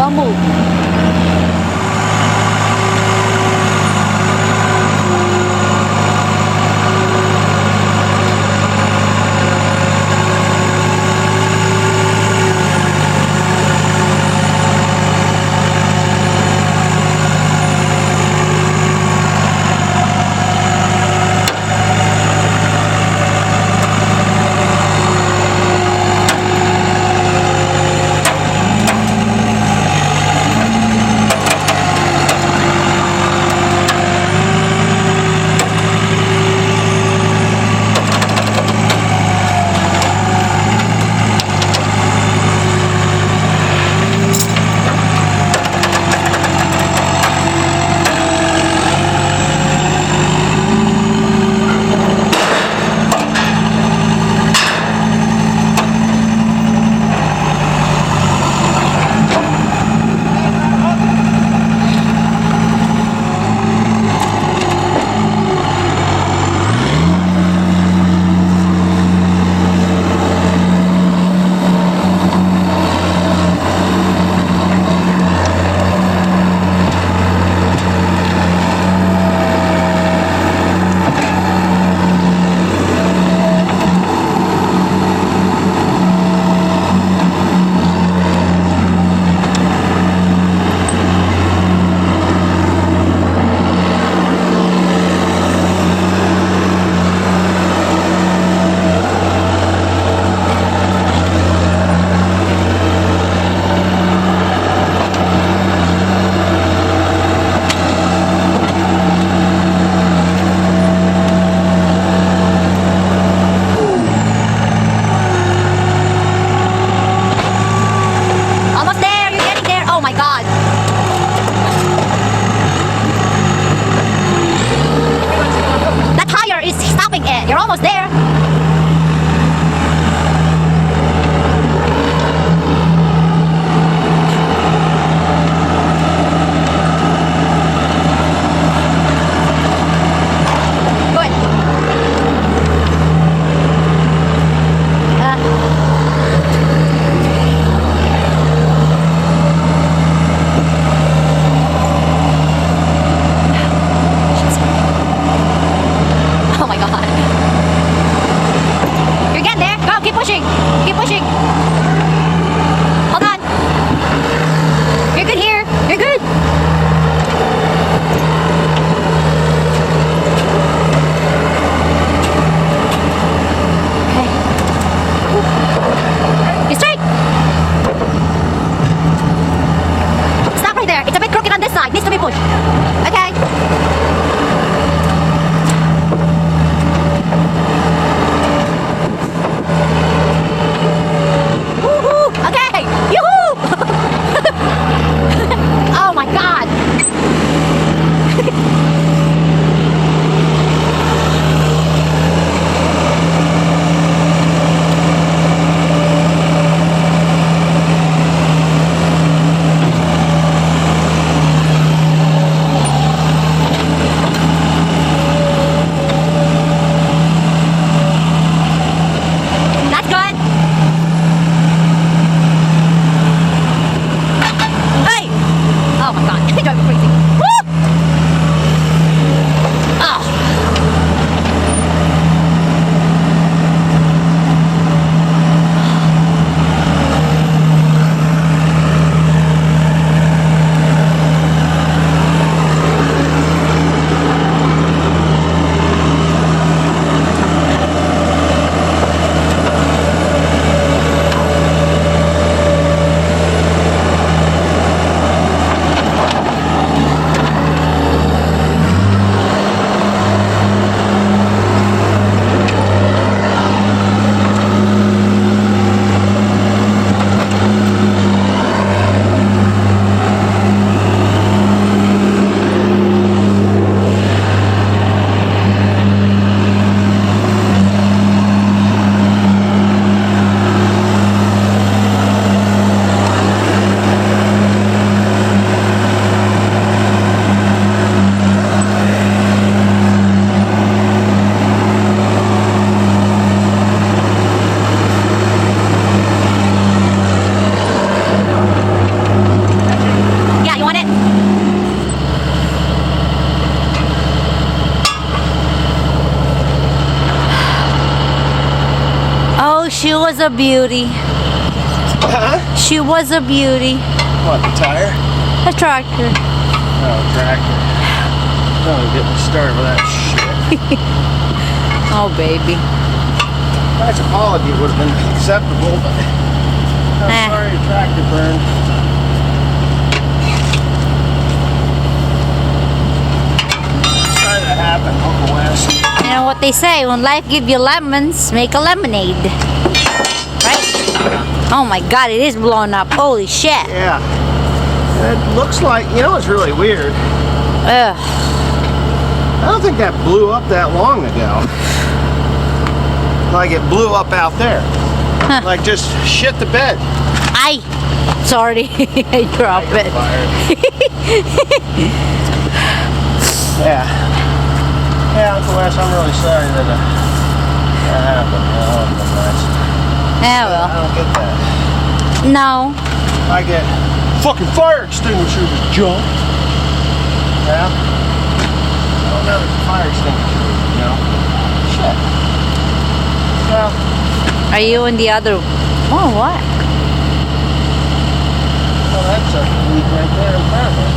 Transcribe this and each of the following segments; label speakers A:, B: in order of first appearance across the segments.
A: Don't move. You're almost there. Good. Oh my God. You're getting there. Go, keep pushing. Keep pushing. Hold on. You're good here. You're good. Okay. You're straight. Stop right there. It's a bit crooked on this side. Needs to be pushed. Okay. was a beauty.
B: Huh?
A: She was a beauty.
B: What, the tire?
A: A tractor.
B: Oh, tractor. Don't get me started with that shit.
A: Oh, baby.
B: Nice apology would have been acceptable, but I'm sorry your tractor burned. Sorry that happened, Uncle Wes.
A: You know what they say, when life gives you lemons, make a lemonade. Right? Oh my god, it is blown up. Holy shit.
B: Yeah. And it looks like, you know what's really weird?
A: Ugh.
B: I don't think that blew up that long ago. Like it blew up out there.
A: Huh.
B: Like just shit the bed.
A: Ay! Sorry, I dropped it.
B: Yeah. Yeah, Uncle Wes, I'm really sorry that that happened. You know, it was nice.
A: Yeah,
B: I
A: well.
B: don't get that.
A: No.
B: I get fucking fire extinguishers, junk. Yeah. I don't know there's a fire extinguisher, you know. Shit. Well,
A: Are you in the other? Oh, what?
B: well, that's a leak right there in front of me.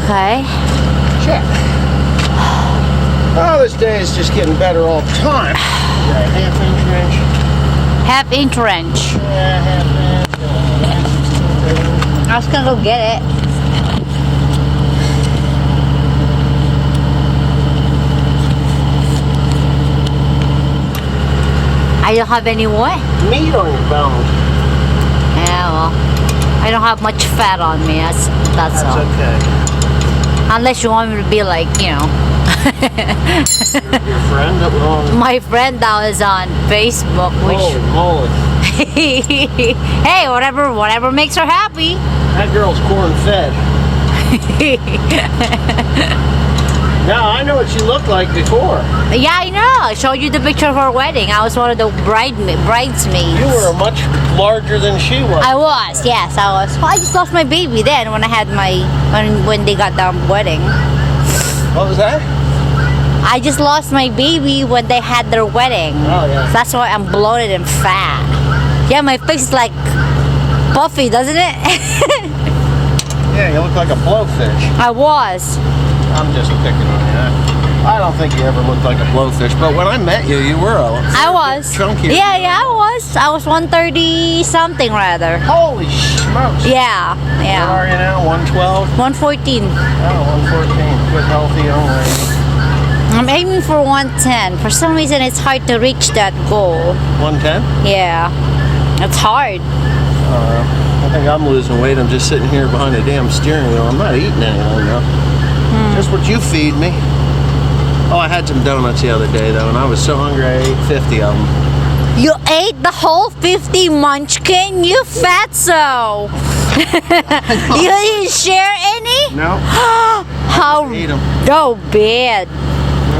A: Okay.
B: Shit. Oh, this day is just getting better all the time. Yeah, half-inch wrench.
A: Half-inch wrench.
B: Yeah, half-inch.
A: I was gonna go get it. I don't have any what?
B: Meat on your bones.
A: Yeah, well, I don't have much fat on me. That's
B: That's
A: all.
B: okay.
A: Unless you want me to be like, you know,
B: Your friend that was on.
A: my friend that was on Facebook,
B: Holy
A: which
B: moly.
A: hey, whatever makes her happy.
B: That girl's corn fed. Now I know what she looked like before.
A: Yeah, I know. I showed you the picture of her wedding. I was one of the bridesmaids.
B: You were much larger than she was.
A: I was, yes, I was. Well, I just lost my baby then when I had when they got the wedding.
B: What was that?
A: I just lost my baby when they had their wedding.
B: Oh, yeah.
A: So that's why I'm bloated and fat. Yeah, my face is like puffy, doesn't it?
B: Yeah, you look like a blowfish.
A: I was.
B: I'm just picking on you. I don't think you ever looked like a blowfish, but when I met you, you were a
A: I was.
B: chunky.
A: Yeah, I was. I was 130 something rather.
B: Holy smokes.
A: Yeah,
B: What
A: yeah.
B: are you now? 112?
A: 114.
B: Oh, 114. Good, healthy only.
A: I'm aiming for 110. For some reason, it's hard to reach that goal.
B: 110?
A: Yeah, it's hard.
B: I think I'm losing weight. I'm just sitting here behind a damn steering wheel. I'm not eating anything though. Just what you feed me. Oh, I had some donuts the other day though, and I was so hungry I ate 50 of them.
A: You ate the whole 50 munchkin? You fatso! You didn't share any?
B: No.
A: How
B: Eat them.
A: oh bad.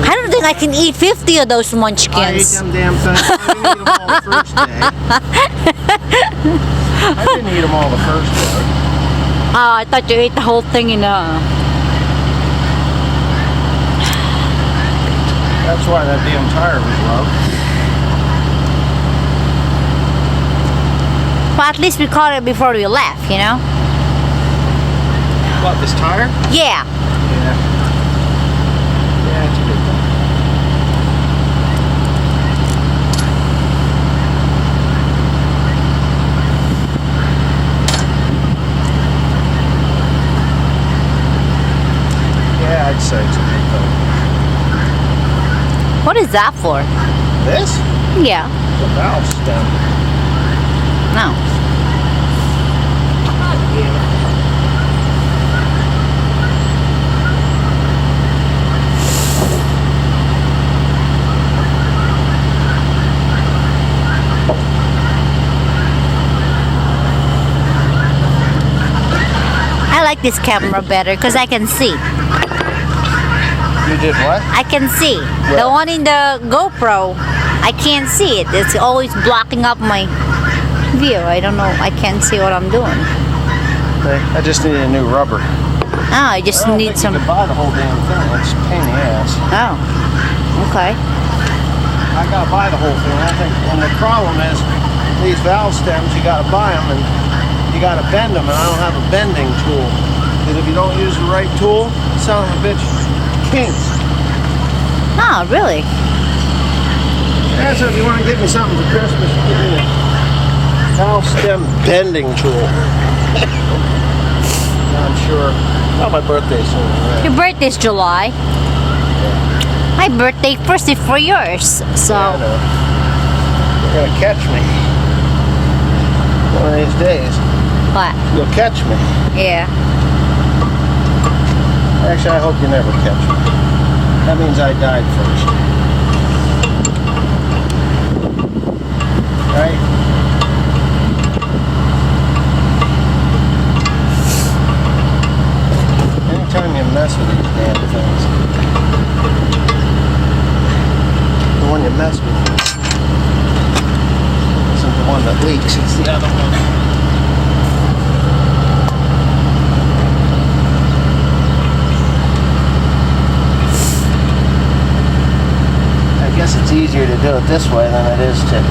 A: I don't think I can eat 50 of those
B: I ate
A: munchkins.
B: them damn things. I didn't eat them all the first day. I didn't eat them all the first day.
A: Oh, I thought you ate the whole thing in
B: That's why that damn tire was low.
A: But at least we caught it before we left, you know?
B: What, this tire?
A: Yeah.
B: Yeah. Yeah, it's a good thing. Yeah, I'd say it's a good thing.
A: What is that for?
B: This?
A: Yeah.
B: The valve stem.
A: No. I like this camera better because I can see.
B: You did what?
A: I can see. The one in the GoPro, I can't see it. It's always blocking up my view. I don't know. I can't see what I'm doing.
B: I just need a new rubber.
A: Oh, I just
B: I don't
A: need
B: think
A: some.
B: You can buy the whole damn thing. It's a pain in the ass.
A: Oh, okay.
B: I gotta buy the whole thing. I think, and the problem is, these valve stems, you gotta buy them and you gotta bend them, and I don't have a bending tool. Because if you don't use the right tool, son of a bitch kinks.
A: Oh, really?
B: Yeah, so if you want to give me something for Christmas, give me a valve stem bending tool. I'm sure. Oh, my birthday's soon. Right?
A: Your birthday's July. My birthday first before yours. So.
B: Yeah, I know. You're gonna catch me. One of these days.
A: What?
B: You'll catch me.
A: Yeah.
B: Actually, I hope you never catch me. That means I died first. Right? Anytime you mess with these damn things, the one you mess with isn't the one that leaks, it's the other one. I guess it's easier to do it this way than it is to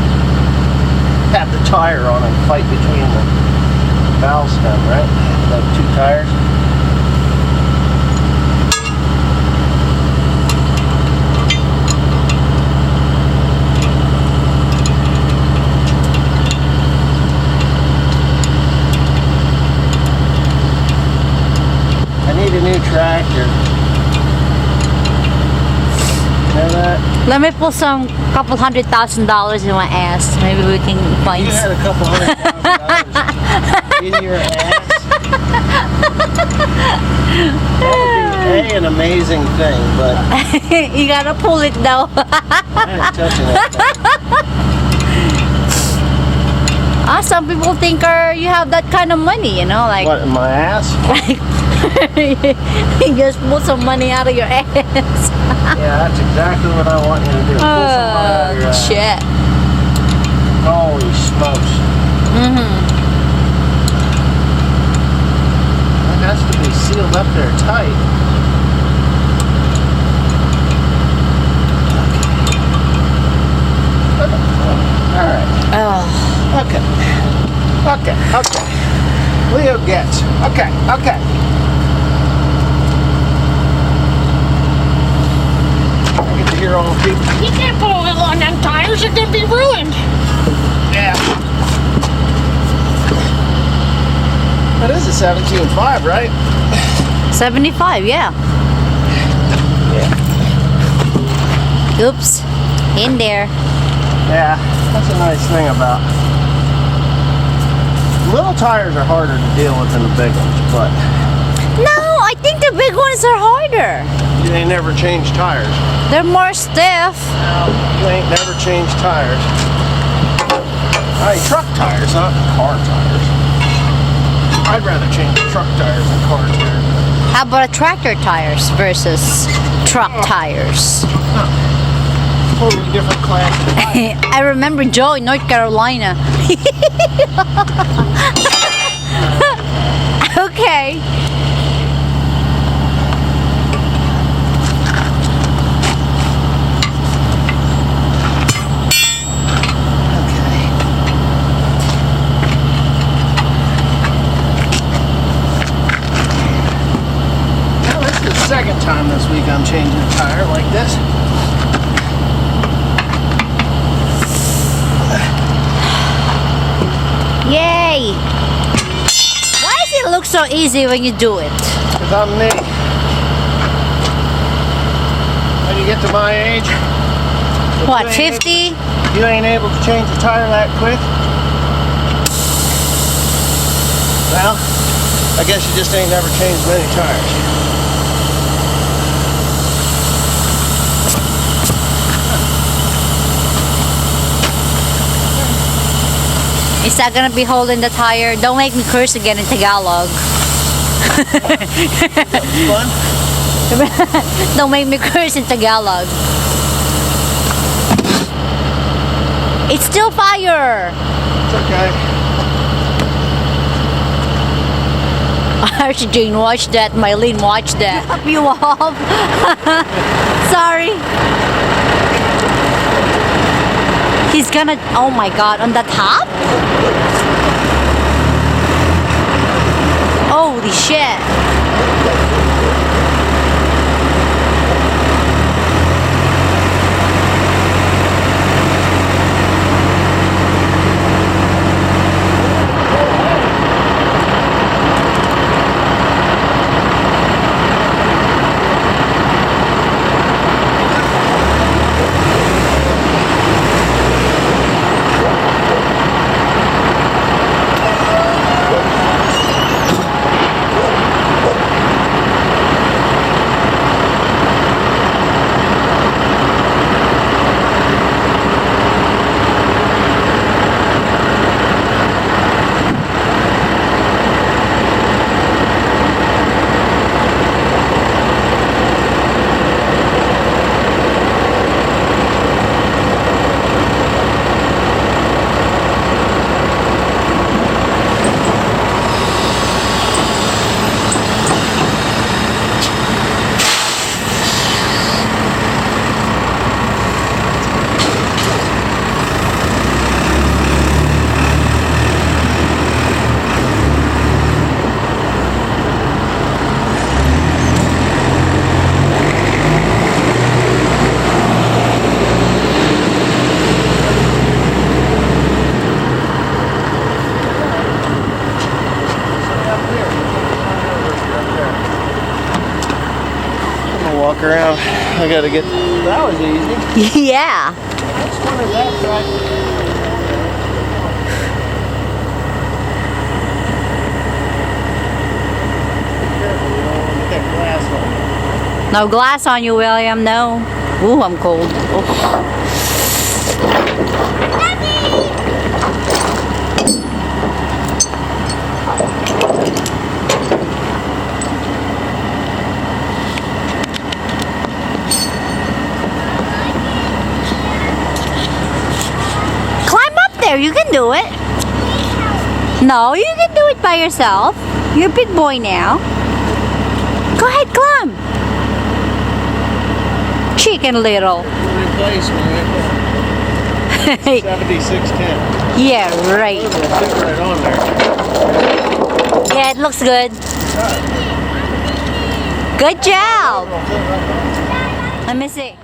B: have the tire on and fight between the valve stem, right? The two tires. I need a new tractor. You know that?
A: Let me put some couple $100,000 in my ass. Maybe we can find.
B: You had a couple $100,000 in your ass. That would be an amazing thing, but
A: You gotta pull it though.
B: I ain't touching that thing.
A: Some people think you have that kind of money, you know, like.
B: What, in my ass?
A: You just pull some money out of your ass.
B: Yeah, that's exactly what I want you to do. Pull some money out of your ass.
A: Shit.
B: Holy smokes. That has to be sealed up there tight. Alright.
A: Oh.
B: Okay. Leo gets. Okay. I get to hear all the people.
C: You can't put oil on them tires, they're gonna be ruined.
B: Yeah. That is a 17.5, right?
A: 75, yeah.
B: Yeah.
A: Oops. In there.
B: Yeah, that's a nice thing about. Little tires are harder to deal with than the big ones, but
A: No, I think the big ones are harder.
B: you ain't never changed tires.
A: They're more stiff.
B: You ain't never changed tires. Truck tires, not car tires. I'd rather change truck tires than car tires.
A: How about tractor tires versus truck tires?
B: Totally different class of tires.
A: I remember Joe in North Carolina. Okay.
B: Now, this is the second time this week I'm changing a tire like this.
A: Yay! Why does it look so easy when you do it?
B: Because I'm me. When you get to my age, if
A: What,
B: you ain't
A: 50?
B: You ain't able to change the tire that quick. Well, I guess you just ain't never changed many tires.
A: Is that gonna be holding the tire? Don't make me curse again in Tagalog.
B: Fun?
A: Don't make me curse in Tagalog. It's still fire!
B: It's okay.
A: Archie watch that. Mylene, watch that. Up you off. Sorry. He's gonna, oh my god, on the top? Holy shit.
B: Walk around. I gotta get. That was easy.
A: Yeah.
B: I just wanted that track. Be careful, you don't want to get that glass on you.
A: No glass on you, William. No. Ooh, I'm cold. Oh. There, you can do it. No, you can do it by yourself. You're a big boy now. Go ahead, climb. Chicken little.
B: Replace me right there. 7610.
A: Yeah, right.
B: Stick right on there.
A: Yeah, it looks good. Good job. Let me see.